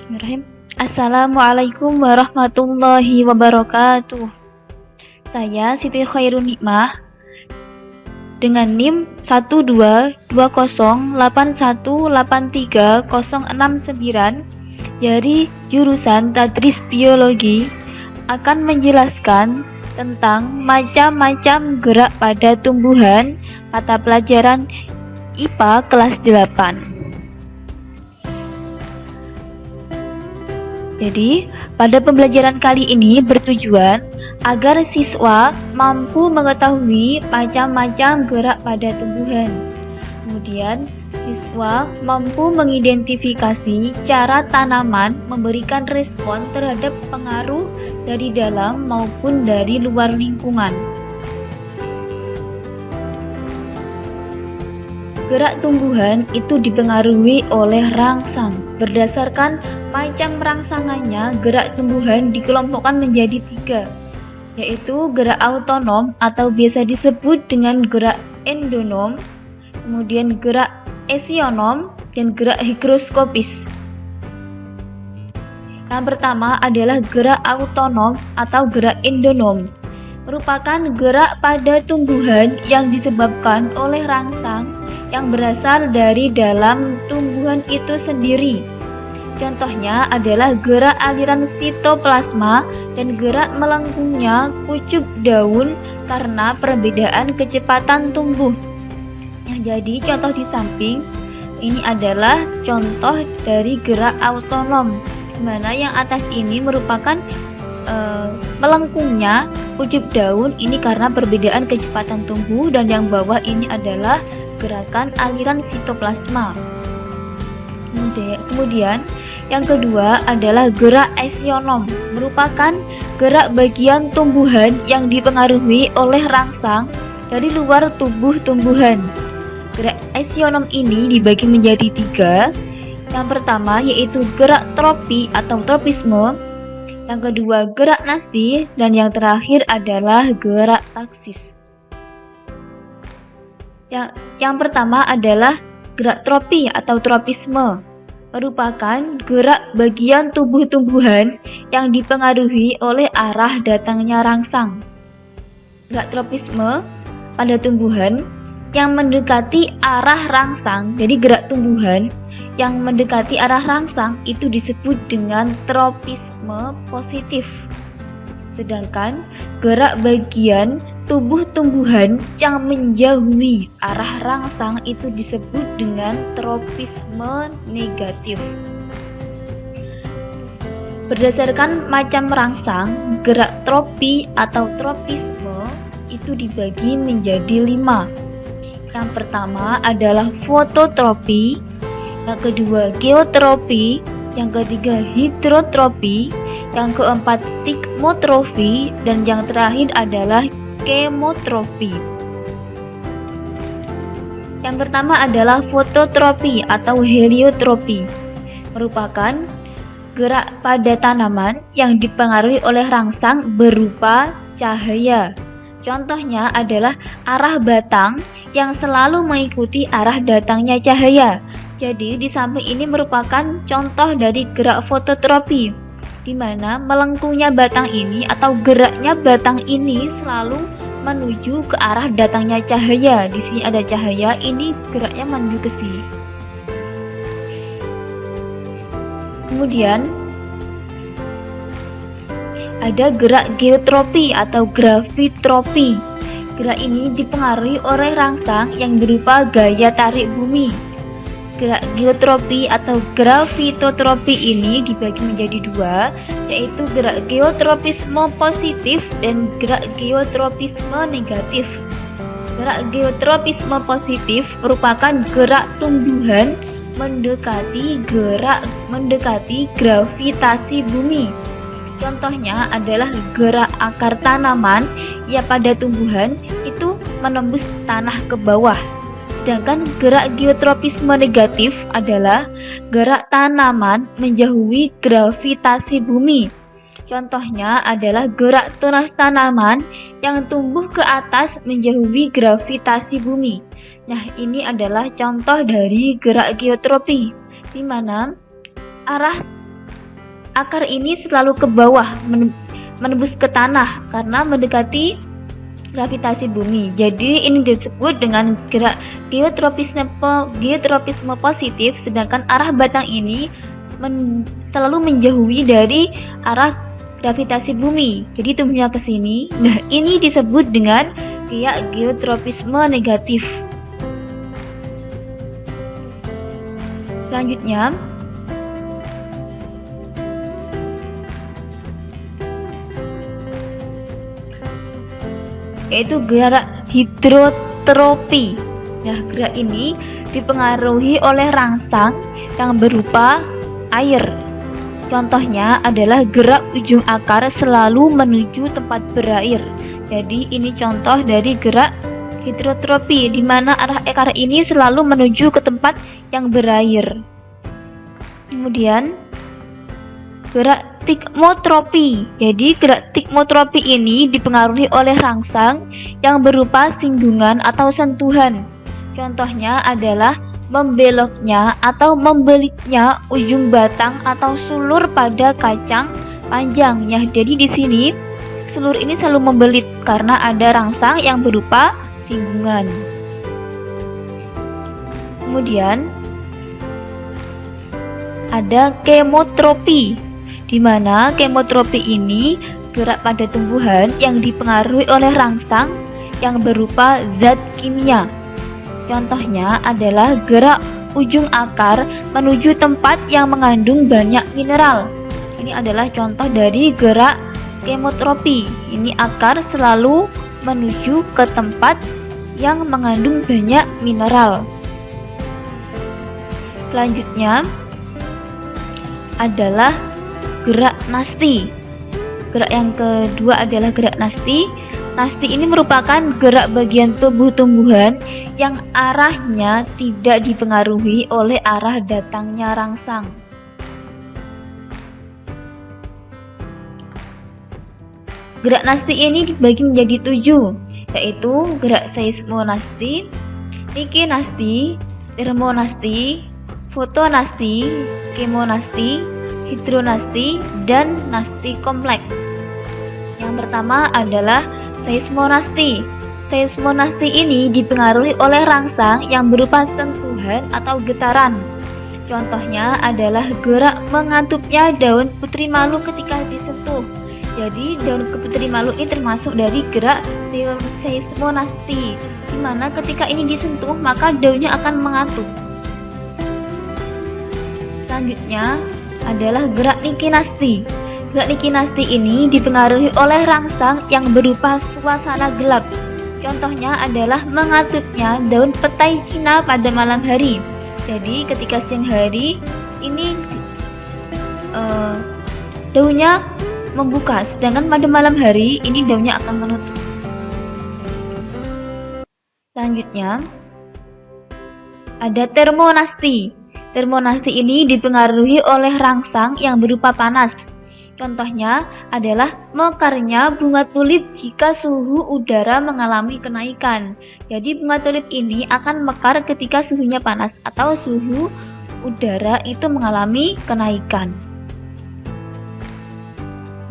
Bismillahirrahmanirrahim. Assalamualaikum warahmatullahi wabarakatuh. Saya Siti Khairun Nikmah dengan NIM 1220818383069 dari jurusan Tadris Biologi akan menjelaskan tentang macam-macam gerak pada tumbuhan mata pelajaran IPA kelas 8. Jadi, pada pembelajaran kali ini bertujuan agar siswa mampu mengetahui macam-macam gerak pada tumbuhan. Kemudian, siswa mampu mengidentifikasi cara tanaman memberikan respon terhadap pengaruh dari dalam maupun dari luar lingkungan. Gerak tumbuhan itu dipengaruhi oleh rangsang. Berdasarkan macam rangsangannya, gerak tumbuhan dikelompokkan menjadi 3, yaitu gerak autonom atau biasa disebut dengan gerak endonom, kemudian gerak esionom, dan gerak higroskopis. Yang pertama adalah gerak autonom atau gerak endonom, merupakan gerak pada tumbuhan yang disebabkan oleh rangsang yang berasal dari dalam tumbuhan itu sendiri. Contohnya adalah gerak aliran sitoplasma dan gerak melengkungnya pucuk daun karena perbedaan kecepatan tumbuh. Jadi contoh di samping ini adalah contoh dari gerak autonom, di mana yang atas ini merupakan melengkungnya pucuk daun ini karena perbedaan kecepatan tumbuh, dan yang bawah ini adalah gerakan aliran sitoplasma. Kemudian yang kedua adalah gerak esionom, merupakan gerak bagian tumbuhan yang dipengaruhi oleh rangsang dari luar tubuh tumbuhan. Gerak esionom ini dibagi menjadi 3. Yang pertama yaitu gerak tropi atau tropisme, yang kedua gerak nasti, dan yang terakhir adalah gerak taksis. Yang pertama adalah gerak tropi atau tropisme, merupakan gerak bagian tubuh tumbuhan yang dipengaruhi oleh arah datangnya rangsang. Gerak tropisme pada tumbuhan yang mendekati arah rangsang, jadi gerak tumbuhan yang mendekati arah rangsang itu disebut dengan tropisme positif. Sedangkan gerak bagian tubuh tumbuhan yang menjauhi arah rangsang itu disebut dengan tropisme negatif. Berdasarkan macam rangsang, gerak tropi atau tropisme itu dibagi menjadi 5. Yang pertama adalah fototropi, yang kedua geotropi, yang ketiga hidrotropi, yang keempat tikmotrofi, dan yang terakhir adalah kemotrofi. Yang pertama adalah fototropi atau heliotropi, merupakan gerak pada tanaman yang dipengaruhi oleh rangsang berupa cahaya. Contohnya adalah arah batang yang selalu mengikuti arah datangnya cahaya. Jadi di samping ini merupakan contoh dari gerak fototropi, di mana melengkungnya batang ini atau geraknya batang ini selalu menuju ke arah datangnya cahaya. Di sini ada cahaya, ini geraknya menuju ke sini. Kemudian ada gerak geotropi atau gravitropi. Gerak ini dipengaruhi oleh rangsang yang berupa gaya tarik bumi. Gerak geotropi atau gravitotropi ini dibagi menjadi 2, yaitu gerak geotropisme positif dan gerak geotropisme negatif. Gerak geotropisme positif merupakan gerak tumbuhan mendekati gravitasi bumi. Contohnya adalah gerak akar tanaman ya pada tumbuhan itu menembus tanah ke bawah. Sedangkan gerak geotropisme negatif adalah gerak tanaman menjauhi gravitasi bumi. Contohnya adalah gerak tunas tanaman yang tumbuh ke atas menjauhi gravitasi bumi. Nah, ini adalah contoh dari gerak geotropi, di mana arah akar ini selalu ke bawah, menembus ke tanah karena mendekati gravitasi bumi. Jadi ini disebut dengan gerak geotropisme positif, sedangkan arah batang ini selalu menjauhi dari arah gravitasi bumi. Jadi tumbuhnya ke sini. Nah, ini disebut dengan geotropisme negatif. Selanjutnya, yaitu gerak hidrotropi. Nah, gerak ini dipengaruhi oleh rangsang yang berupa air. Contohnya adalah gerak ujung akar selalu menuju tempat berair. Jadi ini contoh dari gerak hidrotropi, di mana arah akar ini selalu menuju ke tempat yang berair. Kemudian gerak tikmotropi. Jadi gerak tikmotropi ini dipengaruhi oleh rangsang yang berupa singgungan atau sentuhan. Contohnya adalah membeloknya atau membeliknya ujung batang atau sulur pada kacang panjangnya. Jadi di sini sulur ini selalu membelit karena ada rangsang yang berupa singgungan. Kemudian ada kemotropi, di mana kemotropi ini gerak pada tumbuhan yang dipengaruhi oleh rangsang yang berupa zat kimia. Contohnya adalah gerak ujung akar menuju tempat yang mengandung banyak mineral. Ini adalah contoh dari gerak kemotropi. Ini akar selalu menuju ke tempat yang mengandung banyak mineral. Selanjutnya adalah gerak nasti. Gerak yang kedua adalah gerak nasti. Nasti ini merupakan gerak bagian tubuh tumbuhan yang arahnya tidak dipengaruhi oleh arah datangnya rangsang. Gerak nasti ini dibagi menjadi 7, yaitu gerak seismonasti, nikinasti, termonasti, fotonasti, kemonasti, hidronasti, dan nasti kompleks. Yang pertama adalah seismonasti. Seismonasti ini dipengaruhi oleh rangsang yang berupa sentuhan atau getaran. Contohnya adalah gerak mengantupnya daun putri malu ketika disentuh. Jadi daun putri malu ini termasuk dari gerak seismonasti, di mana ketika ini disentuh maka daunnya akan mengantup. Selanjutnya adalah gerak nikinasti. Gerak nikinasti ini dipengaruhi oleh rangsang yang berupa suasana gelap. Contohnya adalah mengantupnya daun petai Cina pada malam hari. Jadi ketika siang hari ini daunnya membuka, sedangkan pada malam hari ini daunnya akan menutup. Selanjutnya ada termonasti. Termonasti ini dipengaruhi oleh rangsang yang berupa panas. Contohnya adalah mekarnya bunga tulip jika suhu udara mengalami kenaikan. Jadi bunga tulip ini akan mekar ketika suhunya panas atau suhu udara itu mengalami kenaikan.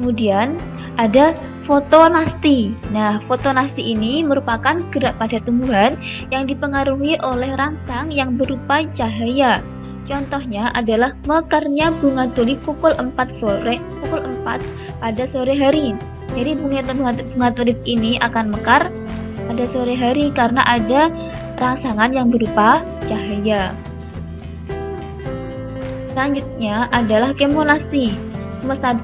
Kemudian ada fotonasti. Nah, fotonasti ini merupakan gerak pada tumbuhan yang dipengaruhi oleh rangsang yang berupa cahaya. Contohnya adalah mekarnya bunga tulip pukul 4 pada sore hari. Jadi bunga tulip ini akan mekar pada sore hari karena ada rangsangan yang berupa cahaya. Selanjutnya adalah kemonasti.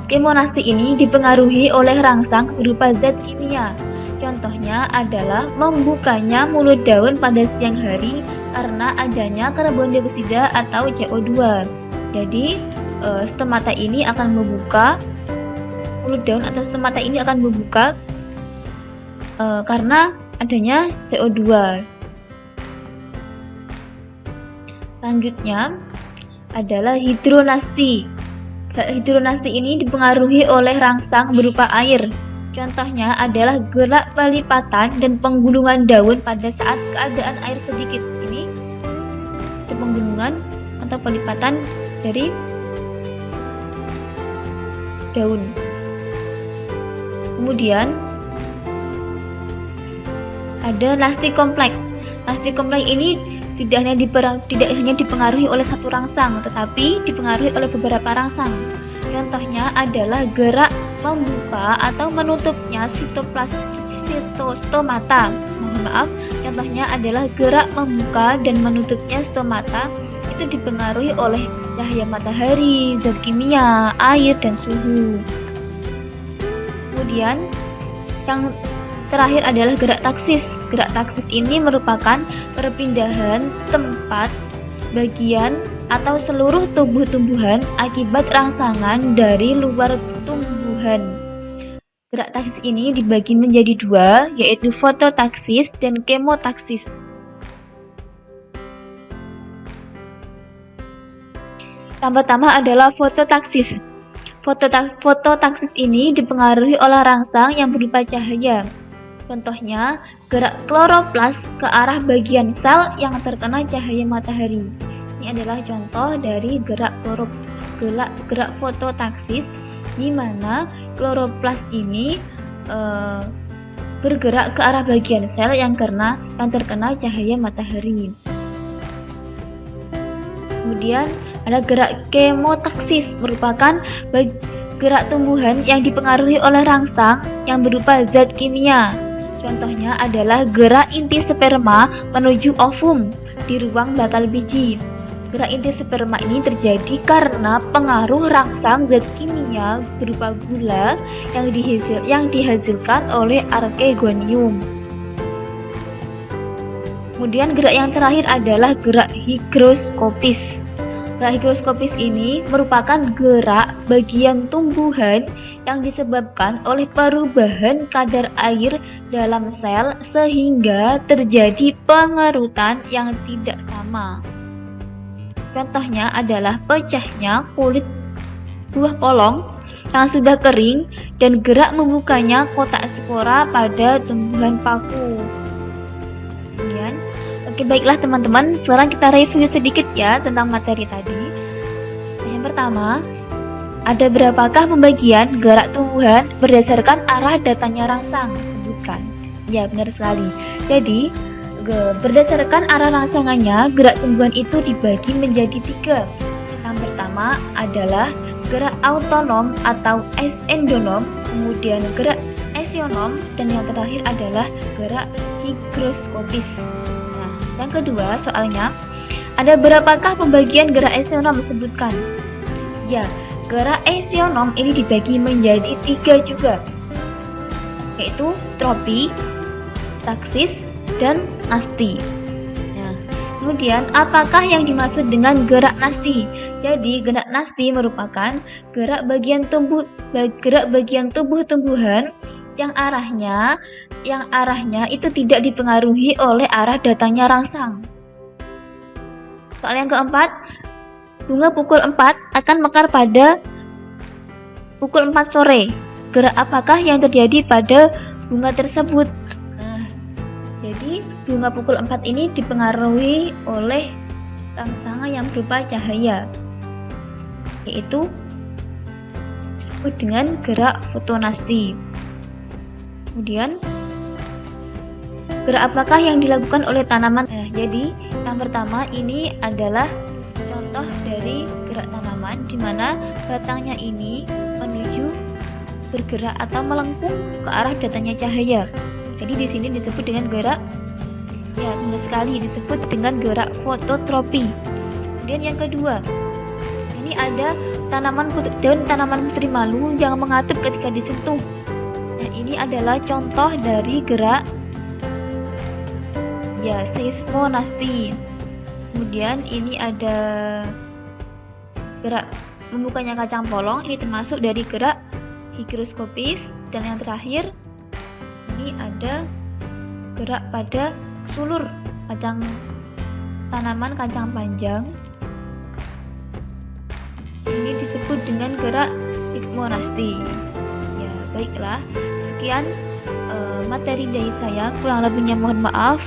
Kemonasti ini dipengaruhi oleh rangsang berupa zat kimia. Contohnya adalah membukanya mulut daun pada siang hari karena adanya karbon dioksida atau CO2. Jadi stomata ini akan membuka mulut daun atau stomata ini akan membuka karena adanya CO2. Selanjutnya adalah hidronasti. Hidronasti ini dipengaruhi oleh rangsang berupa air. Contohnya adalah gerak pelipatan dan penggulungan daun pada saat keadaan air sedikit. Ini penggulungan atau pelipatan dari daun. Kemudian ada nasti kompleks. Nasti kompleks ini tidak hanya dipengaruhi oleh satu rangsang, tetapi dipengaruhi oleh beberapa rangsang. Contohnya adalah gerak membuka atau menutupnya stomata. Mohon maaf, contohnya adalah gerak membuka dan menutupnya stomata itu dipengaruhi oleh cahaya matahari, zat kimia, air, dan suhu. Kemudian yang terakhir adalah gerak taksis. Gerak taksis ini merupakan perpindahan tempat, bagian, atau seluruh tumbuh-tumbuhan akibat rangsangan dari luar tumbuhan. Gerak taksis ini dibagi menjadi dua, yaitu fototaksis dan kemotaksis. Yang pertama adalah fototaksis. Fototaksis ini dipengaruhi oleh rangsang yang berupa cahaya. Contohnya, gerak kloroplas ke arah bagian sel yang terkena cahaya matahari. Ini adalah contoh dari gerak fototaksis, di mana kloroplas ini bergerak ke arah bagian sel yang terkena cahaya matahari. Kemudian ada gerak kemotaksis, merupakan gerak tumbuhan yang dipengaruhi oleh rangsang yang berupa zat kimia. Contohnya adalah gerak inti sperma menuju ovum di ruang bakal biji. Gerak inti sperma ini terjadi karena pengaruh rangsang zat kimia berupa gula yang dihasilkan oleh archegonium. Kemudian gerak yang terakhir adalah gerak higroskopis. Gerak higroskopis ini merupakan gerak bagian tumbuhan yang disebabkan oleh perubahan kadar air dalam sel sehingga terjadi pengerutan yang tidak sama. Contohnya adalah pecahnya kulit buah polong yang sudah kering dan gerak membukanya kotak spora pada tumbuhan paku. Kemudian, oke, baiklah teman-teman, sekarang kita review sedikit ya tentang materi tadi. Yang pertama, ada berapakah pembagian gerak tumbuhan berdasarkan arah datangnya rangsang? Sebutkan. Ya, benar sekali. Jadi, berdasarkan arah rangsangannya, gerak tumbuhan itu dibagi menjadi 3. Yang pertama adalah gerak autonom atau endonom, kemudian gerak esionom, dan yang terakhir adalah gerak higroskopis. Nah, yang kedua soalnya, ada berapakah pembagian gerak esionom? Sebutkan. Ya, gerak esionom ini dibagi menjadi 3 juga, yaitu tropi, taksis, dan nasti. Nah, kemudian apakah yang dimaksud dengan gerak nasti? Jadi gerak nasti merupakan gerak bagian tumbuh-tumbuhan yang arahnya itu tidak dipengaruhi oleh arah datangnya rangsang. Soal yang keempat, bunga pukul 4 akan mekar pada pukul 4 sore. Gerak apakah yang terjadi pada bunga tersebut? Nah, jadi bunga pukul 4 ini dipengaruhi oleh rangsangan yang berupa cahaya, yaitu disebut dengan gerak fotonasti. Kemudian, gerak apakah yang dilakukan oleh tanaman? Nah, jadi yang pertama ini adalah contoh dari gerak tanaman, di mana batangnya ini bergerak atau melengkung ke arah datangnya cahaya. Jadi di sini disebut dengan gerak, ya benar sekali, disebut dengan gerak fototropi. Kemudian yang kedua, ini ada daun tanaman putri malu yang mengatup ketika disentuh. Nah, ini adalah contoh dari gerak ya seismonasti. Kemudian ini ada gerak membukanya kacang polong, ini termasuk dari gerak higroskopis. Dan yang terakhir ini ada gerak pada sulur tanaman kacang panjang, ini disebut dengan gerak seismonasti. Ya, baiklah, sekian materi dari saya, kurang lebihnya mohon maaf.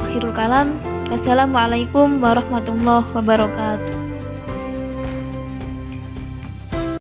Akhirul kalam, wassalamualaikum warahmatullahi wabarakatuh.